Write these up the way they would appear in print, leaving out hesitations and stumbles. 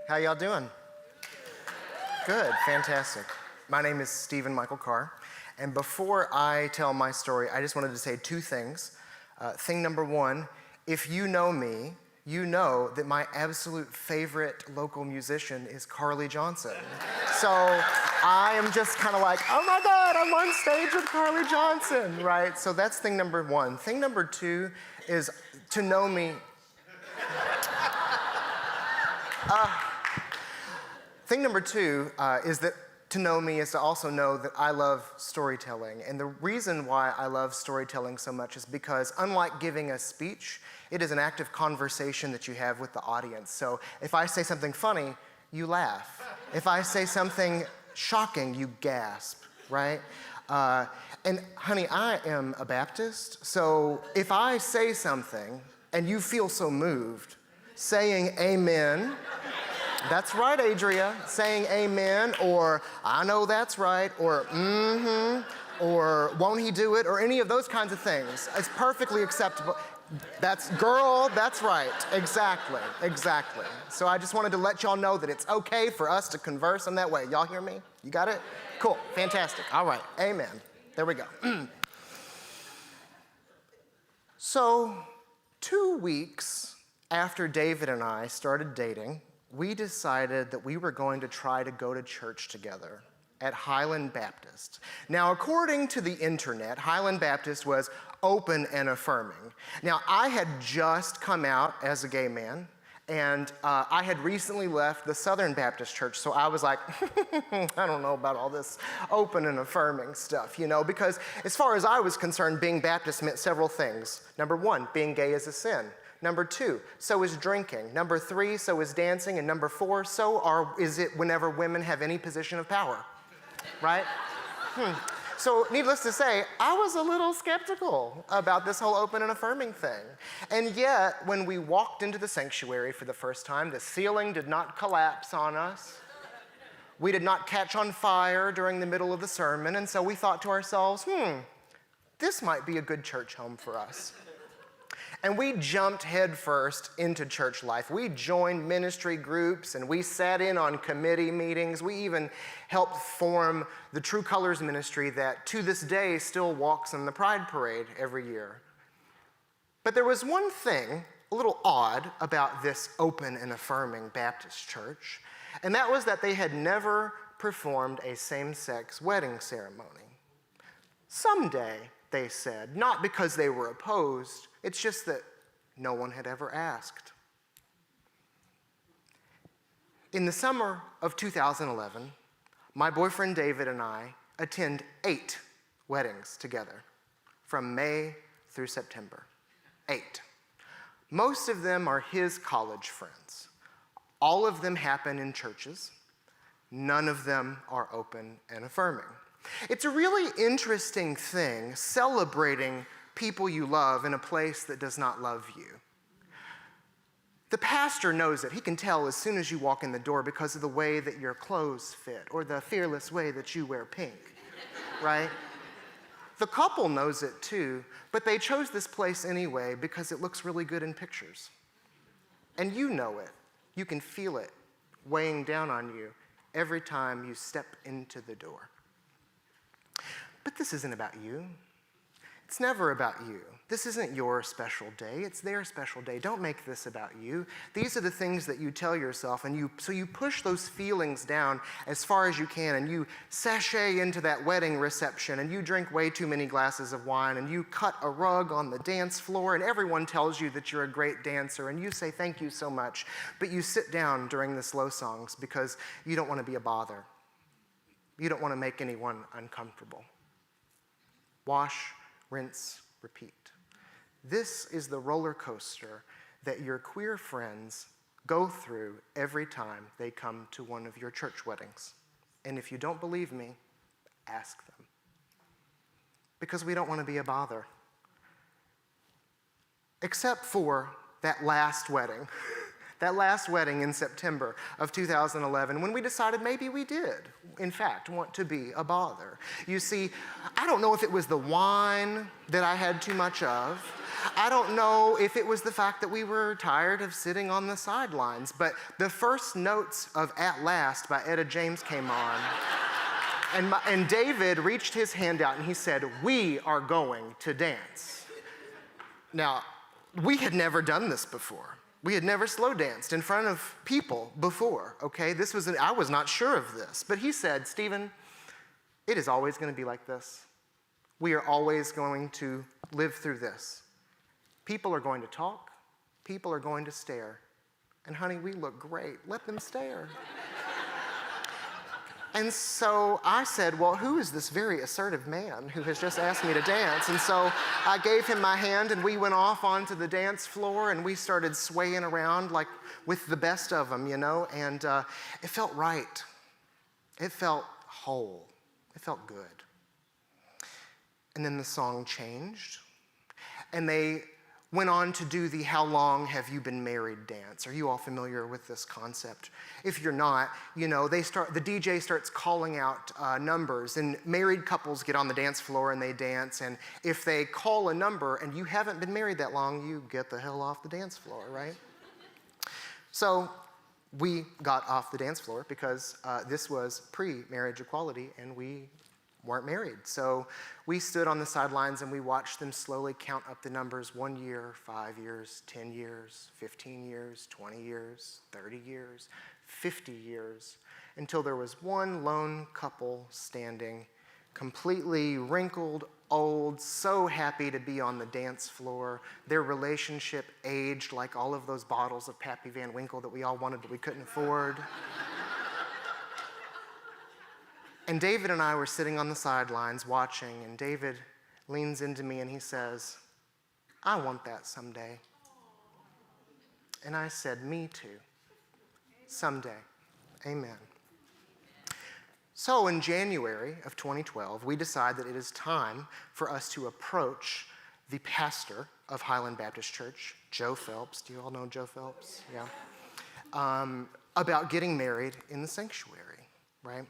How y'all doing? Good, fantastic. My name is Michael Carr, and before I tell my story, I just wanted to say two things. Thing number one, if you know me, you know that my absolute favorite local musician is Carly Johnson. So I am just kind of like, oh my God, I'm on stage with Carly Johnson, right? So that's thing number one. Thing number two is to know me. Thing number two is that to know me is to also know that I love storytelling. And the reason why I love storytelling so much is because unlike giving a speech, it is an active conversation that you have with the audience. So if I say something funny, you laugh. If I say something shocking, you gasp, right? And honey, I am a Baptist, so if I say something and you feel so moved, saying amen, that's right, Adria, saying amen, or I know that's right, or or won't he do it, or any of those kinds of things. It's perfectly acceptable. That's right, exactly. So I just wanted to let y'all know that it's okay for us to converse in that way. Y'all hear me? You got it? Cool, fantastic. All right, amen. There we go. So 2 weeks after David and I started dating, we decided that we were going to try to go to church together at Highland Baptist. Now, according to the internet, Highland Baptist was open and affirming. Now, I had just come out as a gay man, and I had recently left the Southern Baptist Church, so I was like, I don't know about all this open and affirming stuff, because as far as I was concerned, being Baptist meant several things. Number one, being gay is a sin. Number two, so is drinking. Number three, so is dancing. And number four, is it whenever women have any position of power, right? So needless to say, I was a little skeptical about this whole open and affirming thing. And yet, when we walked into the sanctuary for the first time, the ceiling did not collapse on us. We did not catch on fire during the middle of the sermon. And so we thought to ourselves, this might be a good church home for us. And we jumped headfirst into church life. We joined ministry groups and we sat in on committee meetings. We even helped form the True Colors ministry that to this day still walks in the Pride Parade every year. But there was one thing a little odd about this open and affirming Baptist church, and that was that they had never performed a same-sex wedding ceremony. Someday, they said, not because they were opposed, it's just that no one had ever asked. In the summer of 2011, my boyfriend David and I attend 8 weddings together from May through September. 8. Most of them are his college friends. All of them happen in churches. None of them are open and affirming. It's a really interesting thing celebrating people you love in a place that does not love you. The pastor knows it. He can tell as soon as you walk in the door because of the way that your clothes fit or the fearless way that you wear pink, right? The couple knows it too, but they chose this place anyway because it looks really good in pictures. And you know it. You can feel it weighing down on you every time you step into the door. But this isn't about you. It's never about you. This isn't your special day. It's their special day. Don't make this about you. These are the things that you tell yourself, and so you push those feelings down as far as you can, and you sashay into that wedding reception, and you drink way too many glasses of wine, and you cut a rug on the dance floor, and everyone tells you that you're a great dancer, and you say thank you so much, but you sit down during the slow songs because you don't want to be a bother. You don't want to make anyone uncomfortable. Wash, rinse, repeat. This is the roller coaster that your queer friends go through every time they come to one of your church weddings. And if you don't believe me, ask them. Because we don't want to be a bother. Except for that last wedding that last wedding in September of 2011, when we decided maybe we did, in fact, want to be a bother. You see, I don't know if it was the wine that I had too much of. I don't know if it was the fact that we were tired of sitting on the sidelines, but the first notes of At Last by Etta James came on, and David reached his hand out and he said, "We are going to dance." Now, we had never done this before. We had never slow danced in front of people before, okay? I was not sure of this, but he said, "Stephen, it is always going to be like this. We are always going to live through this. People are going to talk, people are going to stare, and honey, we look great. Let them stare." And so I said, "Well, who is this very assertive man who has just asked me to dance?" And so I gave him my hand and we went off onto the dance floor and we started swaying around like with the best of them, you know, and it felt right. It felt whole. It felt good. And then the song changed and they went on to do the "How long have you been married" dance. Are you all familiar with this concept? If you're not, you know, the DJ starts calling out numbers, and married couples get on the dance floor and they dance, and if they call a number and you haven't been married that long, you get the hell off the dance floor, right? So we got off the dance floor because this was pre-marriage equality and we weren't married. So we stood on the sidelines and we watched them slowly count up the numbers: 1 year, 5 years, 10 years, 15 years, 20 years, 30 years, 50 years, until there was one lone couple standing, completely wrinkled, old, so happy to be on the dance floor. Their relationship aged like all of those bottles of Pappy Van Winkle that we all wanted but we couldn't afford. And David and I were sitting on the sidelines watching, and David leans into me and he says, "I want that someday." And I said, "Me too. Someday. Amen." So in January of 2012, we decide that it is time for us to approach the pastor of Highland Baptist Church, Joe Phelps. Do you all know Joe Phelps? Yeah. About getting married in the sanctuary, right?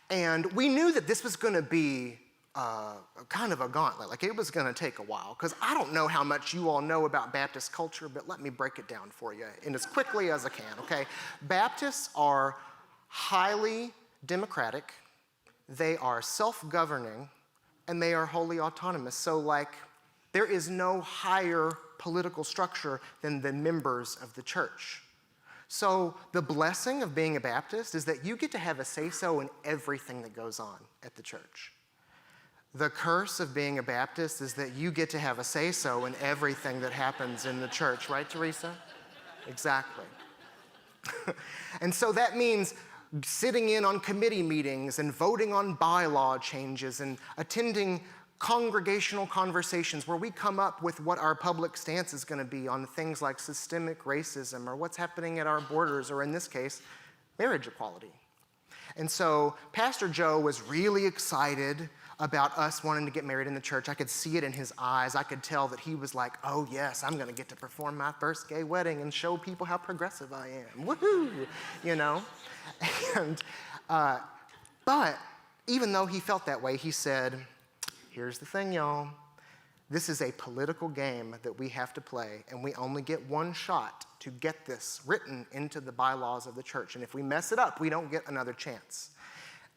And we knew that this was going to be kind of a gauntlet. Like, it was going to take a while, because I don't know how much you all know about Baptist culture, but let me break it down for you and as quickly as I can, okay? Baptists are highly democratic, they are self-governing, and they are wholly autonomous. So, like, there is no higher political structure than the members of the church. So the blessing of being a Baptist is that you get to have a say-so in everything that goes on at the church. The curse of being a Baptist is that you get to have a say-so in everything that happens in the church. Right, Teresa? Exactly. And so that means sitting in on committee meetings and voting on bylaw changes and attending congregational conversations where we come up with what our public stance is going to be on things like systemic racism or what's happening at our borders, or in this case, marriage equality. And so Pastor Joe was really excited about us wanting to get married in the church. I could see it in his eyes. I could tell that he was like, "Oh yes, I'm going to get to perform my first gay wedding and show people how progressive I am. Woohoo!" You know? And, but even though he felt that way, he said, "Here's the thing, y'all. This is a political game that we have to play, and we only get one shot to get this written into the bylaws of the church. And if we mess it up, we don't get another chance."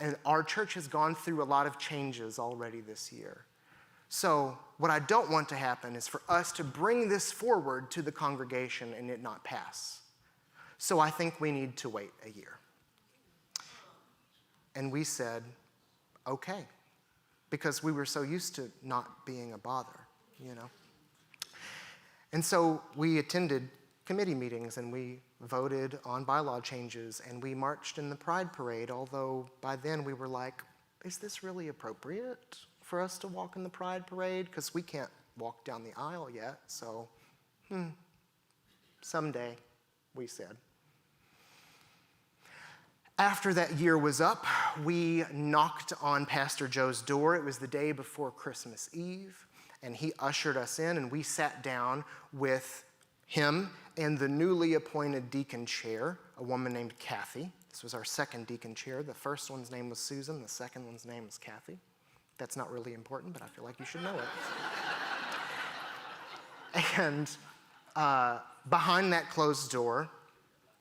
And our church has gone through a lot of changes already this year. So what I don't want to happen is for us to bring this forward to the congregation and it not pass. So I think we need to wait a year. And we said, okay, because we were so used to not being a bother, you know. And so we attended committee meetings and we voted on bylaw changes and we marched in the Pride Parade, although by then we were like, is this really appropriate for us to walk in the Pride Parade? Because we can't walk down the aisle yet, so someday, we said. After that year was up, we knocked on Pastor Joe's door. It was the day before Christmas Eve, and he ushered us in, and we sat down with him and the newly appointed deacon chair, a woman named Kathy. This was our second deacon chair. The first one's name was Susan. The second one's name was Kathy. That's not really important, but I feel like you should know it. And behind that closed door,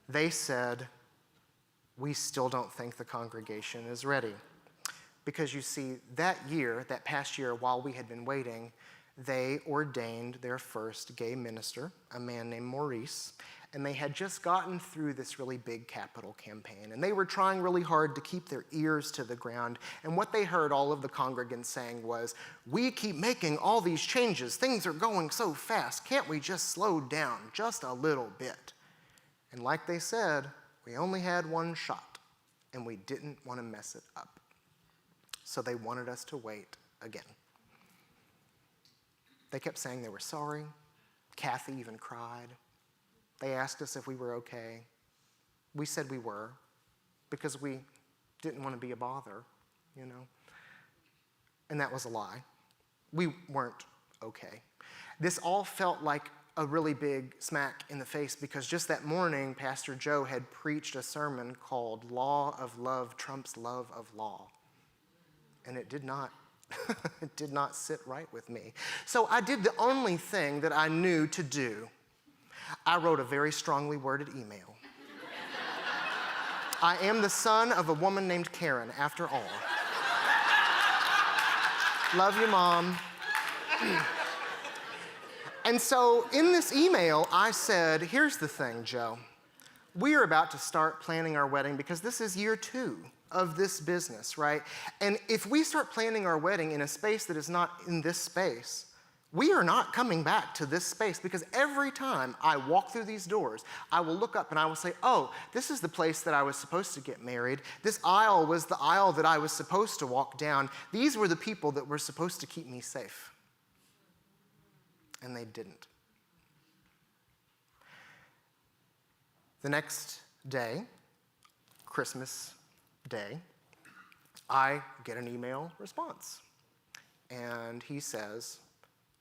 they said, "We still don't think the congregation is ready." Because you see, that past year, while we had been waiting, they ordained their first gay minister, a man named Maurice, and they had just gotten through this really big capital campaign, and they were trying really hard to keep their ears to the ground, and what they heard all of the congregants saying was, "We keep making all these changes, things are going so fast, can't we just slow down just a little bit?" And like they said, we only had one shot, and we didn't want to mess it up. So they wanted us to wait again. They kept saying they were sorry. Kathy even cried. They asked us if we were okay. We said we were, because we didn't want to be a bother, you know. And that was a lie. We weren't okay. This all felt like a really big smack in the face, because just that morning, Pastor Joe had preached a sermon called "Law of Love Trumps Love of Law." And it did not it did not sit right with me. So I did the only thing that I knew to do. I wrote a very strongly worded email. I am the son of a woman named Karen, after all. Love you, Mom. And so in this email, I said, "Here's the thing, Joe. We are about to start planning our wedding because this is year 2 of this business, right? And if we start planning our wedding in a space that is not in this space, we are not coming back to this space, because every time I walk through these doors, I will look up and I will say, oh, this is the place that I was supposed to get married. This aisle was the aisle that I was supposed to walk down. These were the people that were supposed to keep me safe." And they didn't. The next day, Christmas Day, I get an email response. And he says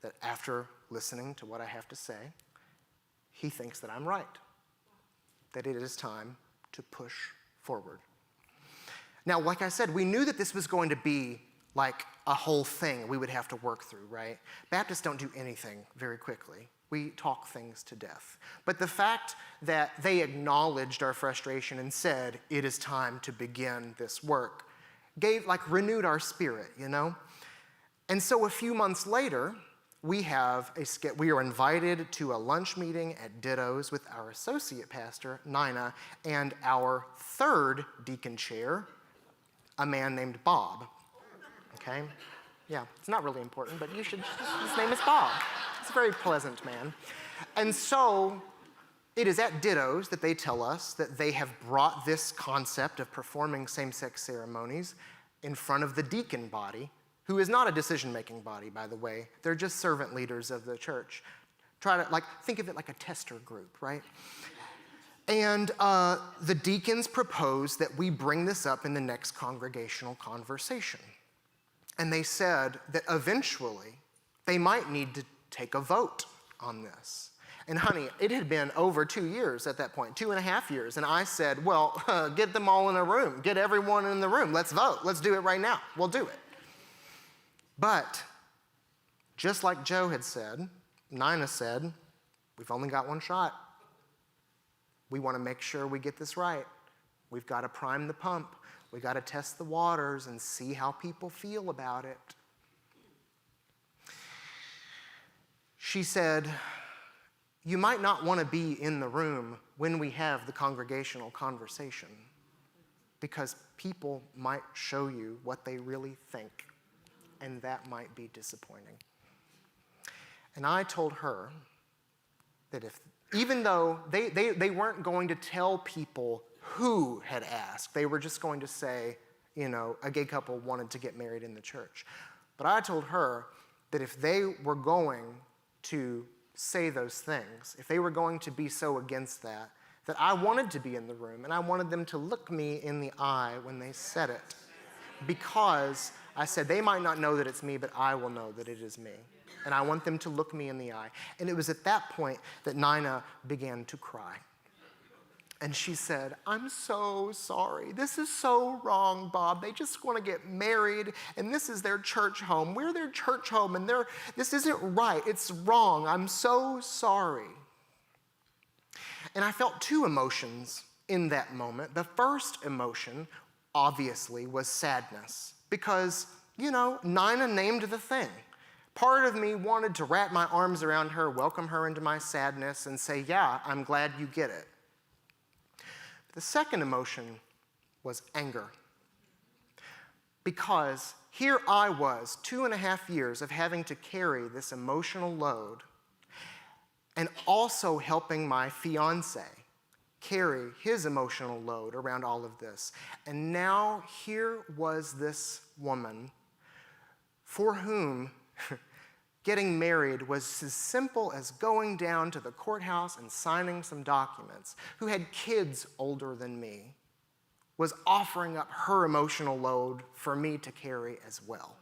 that after listening to what I have to say, he thinks that I'm right, that it is time to push forward. Now, like I said, we knew that this was going to be like a whole thing we would have to work through, right? Baptists don't do anything very quickly. We talk things to death. But the fact that they acknowledged our frustration and said, it is time to begin this work, renewed our spirit, you know? And so a few months later, we are invited to a lunch meeting at Ditto's with our associate pastor, Nina, and our third deacon chair, a man named Bob. Okay? Yeah, it's not really important, but his name is Bob. He's a very pleasant man. And so it is at Ditto's that they tell us that they have brought this concept of performing same-sex ceremonies in front of the deacon body, who is not a decision-making body, by the way. They're just servant leaders of the church. Think of it like a tester group, right? And the deacons propose that we bring this up in the next congregational conversation. And they said that eventually they might need to take a vote on this. And honey, it had been over 2 years at that point, 2.5 years. And I said, well, get them all in a room. Get everyone in the room. Let's vote. Let's do it right now. We'll do it. But just like Joe had said, Nina said, we've only got one shot. We want to make sure we get this right. We've got to prime the pump. We've got to test the waters and see how people feel about it. She said, you might not want to be in the room when we have the congregational conversation, because people might show you what they really think, and that might be disappointing. And I told her that even though they weren't going to tell people who had asked, they were just going to say, a gay couple wanted to get married in the church. But I told her that if they were going to say those things, if they were going to be so against that I wanted to be in the room, and I wanted them to look me in the eye when they said it. Because I said, they might not know that it's me, but I will know that it is me. and I want them to look me in the eye. And it was at that point that Nina began to cry. And she said, I'm so sorry. This is so wrong, Bob. They just want to get married, and this is their church home. We're their church home, and this isn't right. It's wrong. I'm so sorry. And I felt two emotions in that moment. The first emotion, obviously, was sadness because, Nina named the thing. Part of me wanted to wrap my arms around her, welcome her into my sadness, and say, yeah, I'm glad you get it. The second emotion was anger. Because here I was, 2.5 years of having to carry this emotional load and also helping my fiance carry his emotional load around all of this. And now here was this woman for whom getting married was as simple as going down to the courthouse and signing some documents, who had kids older than me, was offering up her emotional load for me to carry as well.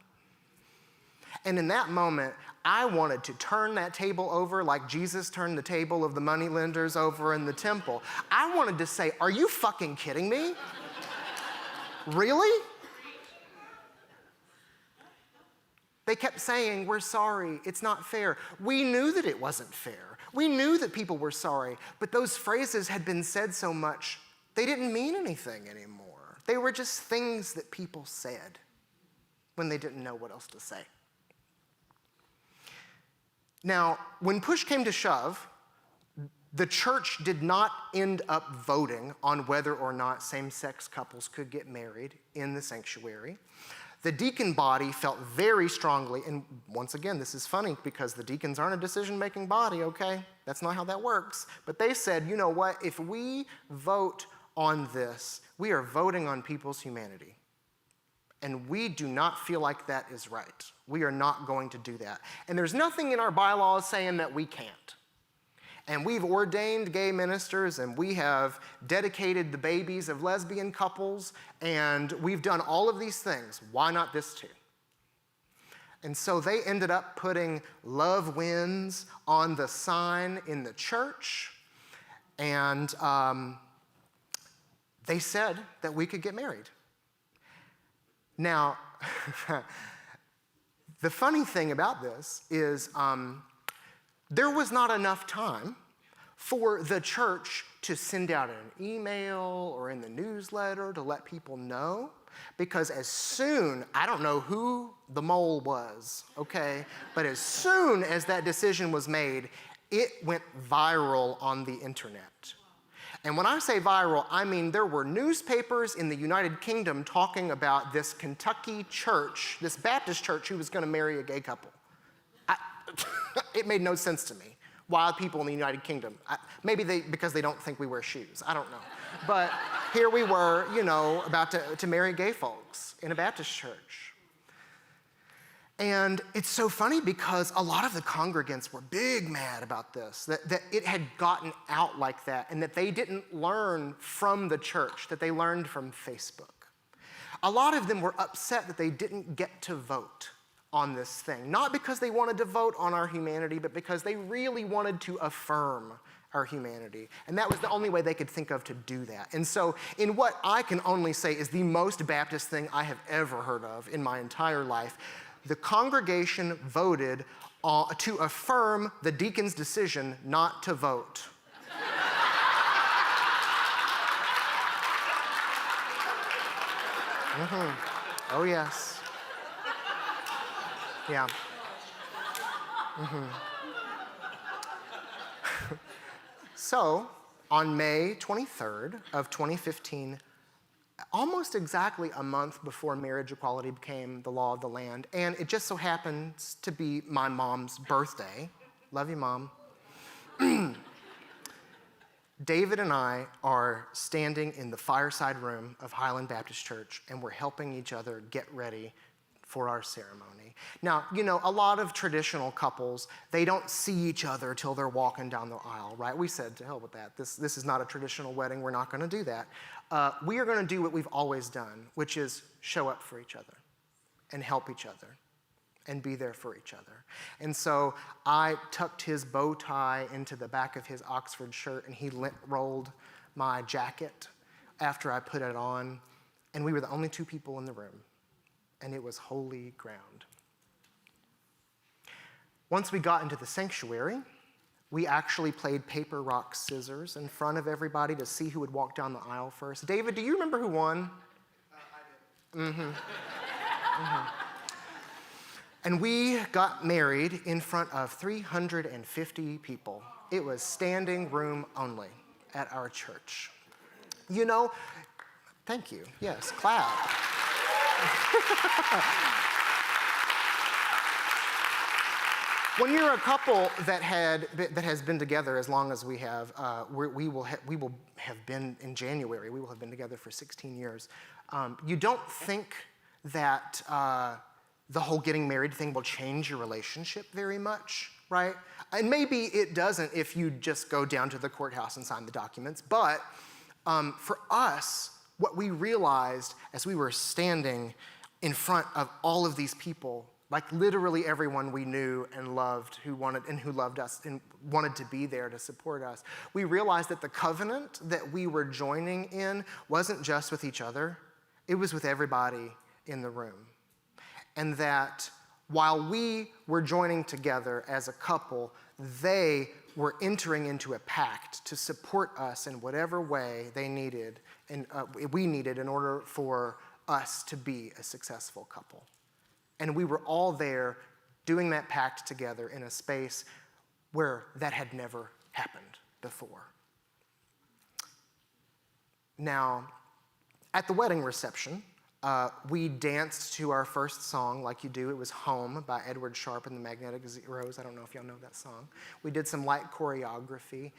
And in that moment, I wanted to turn that table over like Jesus turned the table of the moneylenders over in the temple. I wanted to say, are you fucking kidding me? Really? They kept saying, we're sorry, it's not fair. We knew that it wasn't fair. We knew that people were sorry, but those phrases had been said so much, they didn't mean anything anymore. They were just things that people said when they didn't know what else to say. Now, when push came to shove, the church did not end up voting on whether or not same-sex couples could get married in the sanctuary. The deacon body felt very strongly, and once again, this is funny because the deacons aren't a decision-making body, okay? That's not how that works. But they said, you know what? If we vote on this, we are voting on people's humanity. And we do not feel like that is right. We are not going to do that. And there's nothing in our bylaws saying that we can't. And we've ordained gay ministers, and we have dedicated the babies of lesbian couples, and we've done all of these things. Why not this too? And so they ended up putting love wins on the sign in the church, and they said that we could get married. Now, the funny thing about this is there was not enough time for the church to send out an email or in the newsletter to let people know, because as soon, I don't know who the mole was, okay, but as soon as that decision was made, it went viral on the internet. And when I say viral, I mean there were newspapers in the United Kingdom talking about this Kentucky church, this Baptist church who was going to marry a gay couple. It made no sense to me. Why people in the United Kingdom? Maybe because they don't think we wear shoes. I don't know. But here we were, about to marry gay folks in a Baptist church. And it's so funny because a lot of the congregants were big mad about this, that it had gotten out like that, and that they didn't learn from the church, that they learned from Facebook. A lot of them were upset that they didn't get to vote on this thing, not because they wanted to vote on our humanity, but because they really wanted to affirm our humanity. And that was the only way they could think of to do that. And so in what I can only say is the most Baptist thing I have ever heard of in my entire life, the congregation voted to affirm the deacon's decision not to vote. Mm-hmm. Oh, yes. Yeah. Mm-hmm. So, on May 23rd of 2015, almost exactly a month before marriage equality became the law of the land, and it just so happens to be my mom's birthday. Love you, Mom. David and I are standing in the fireside room of Highland Baptist Church, and we're helping each other get ready for our ceremony. Now, a lot of traditional couples, they don't see each other till they're walking down the aisle, right? We said, to hell with that. This is not a traditional wedding. We're not going to do that. We are going to do what we've always done, which is show up for each other and help each other and be there for each other. And so I tucked his bow tie into the back of his Oxford shirt, and he rolled my jacket after I put it on, and we were the only two people in the room, and it was holy ground. Once we got into the sanctuary, we actually played paper, rock, scissors in front of everybody to see who would walk down the aisle first. David, do you remember who won? I did. And we got married in front of 350 people. It was standing room only at our church. You know, thank you. Yes, clap. When you're a couple that has been together as long as we have, we will have been in January. We will have been together for 16 years. You don't think that the whole getting married thing will change your relationship very much, right? And maybe it doesn't if you just go down to the courthouse and sign the documents. But for us, what we realized as we were standing in front of all of these people, like literally everyone we knew and loved who loved us and wanted to be there to support us, we realized that the covenant that we were joining in wasn't just with each other, it was with everybody in the room. And that while we were joining together as a couple, they were entering into a pact to support us in whatever way they needed and we needed in order for us to be a successful couple. And we were all there doing that pact together in a space where that had never happened before. Now, at the wedding reception, we danced to our first song like you do. It was Home by Edward Sharpe and the Magnetic Zeros. I don't know if y'all know that song. We did some light choreography.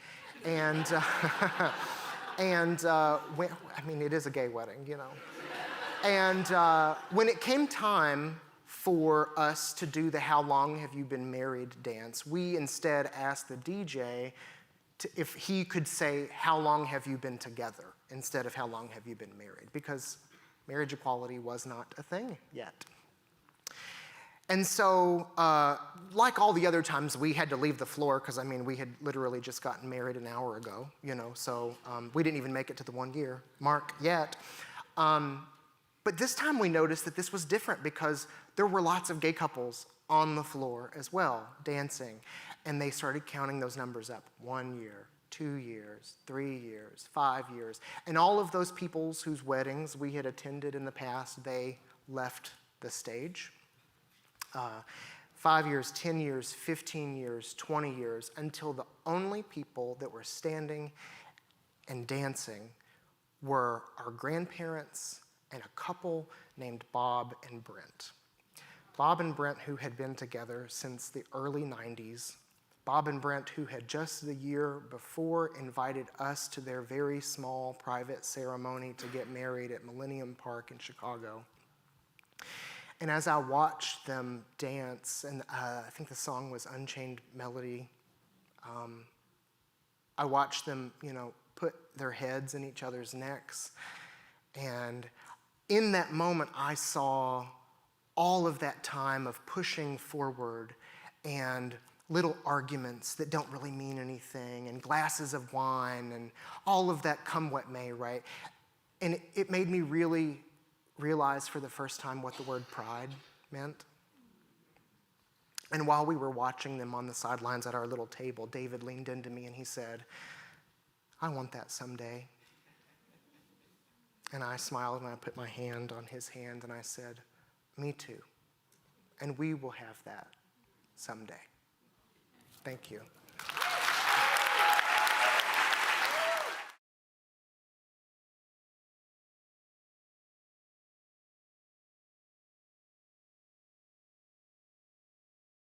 And, it is a gay wedding, you know. And when it came time for us to do the How Long Have You Been Married dance, we instead asked the DJ if he could say, how long have you been together, instead of how long have you been married, because marriage equality was not a thing yet. And so, like all the other times, we had to leave the floor, because we had literally just gotten married an hour ago, you know, so we didn't even make it to the 1 year mark yet. But this time we noticed that this was different because there were lots of gay couples on the floor as well, dancing. And they started counting those numbers up. 1 year, 2 years, 3 years, 5 years. And all of those peoples whose weddings we had attended in the past, they left the stage. 5 years, 10 years, 15 years, 20 years, until the only people that were standing and dancing were our grandparents and a couple named Bob and Brent. Bob and Brent, who had been together since the early 90s. Bob and Brent, who had just the year before invited us to their very small private ceremony to get married at Millennium Park in Chicago. And as I watched them dance, and I think the song was Unchained Melody, I watched them, put their heads in each other's necks. And in that moment, I saw all of that time of pushing forward and little arguments that don't really mean anything and glasses of wine and all of that come what may, right? And it made me really realize for the first time what the word pride meant. And while we were watching them on the sidelines at our little table, David leaned into me and he said, I want that someday. And I smiled and I put my hand on his hand and I said, me too. And we will have that someday. Thank you.